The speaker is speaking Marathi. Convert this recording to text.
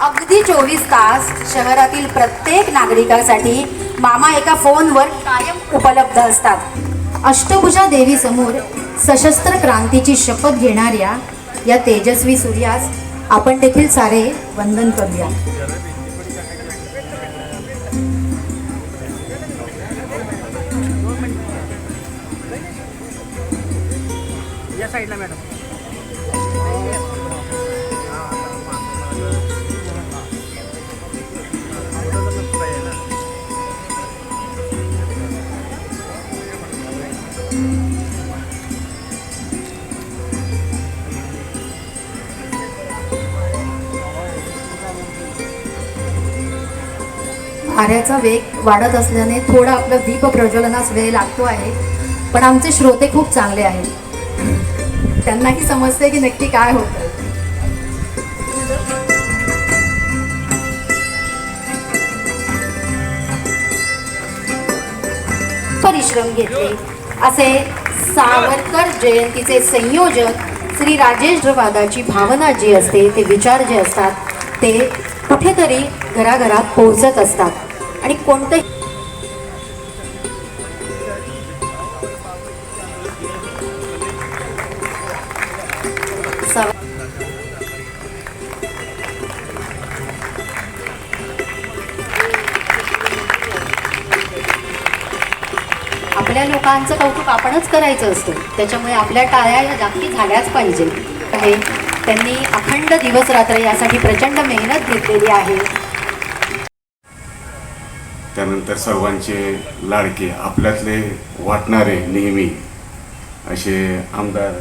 अगदी 24 तास शहरातील प्रत्येक नागरिकासाठी मामा एका फोनवर कायम उपलब्ध असतात। अष्टभुजा देवी समोर सशस्त्र क्रांतीची शपथ घेणाऱ्या या तेजस्वी सूर्यास आपण देखील सारे वंदन करूया। या साइडला मॅडम। वाऱ्याचा वेग वाढत असल्याने थोडा आपलं दीप प्रज्वलनास वेळ लागतो आहे, पण आमचे श्रोते खूप चांगले आहेत। त्यांनाही समजते की नक्की काय होतं। परिश्रम घेतले असे सावरकर जयंतीचे संयोजक श्री राजेश वादाची भावना जी असते, ते विचार जे असतात ते कुठेतरी घराघरात पोहोचत असतात आणि कोणतं आपल्या लोकांचं कौतुक आपणच करायचं असतं, त्याच्यामुळे आपल्या टाळ्या या नक्की झाल्याच पाहिजे। हे त्यांनी अखंड दिवस रात्र यासाठी प्रचंड मेहनत घेतलेली आहे। त्यानंतर सर्वांचे लाडके आपल्यातले वाटणारे नेहमी असे आमदार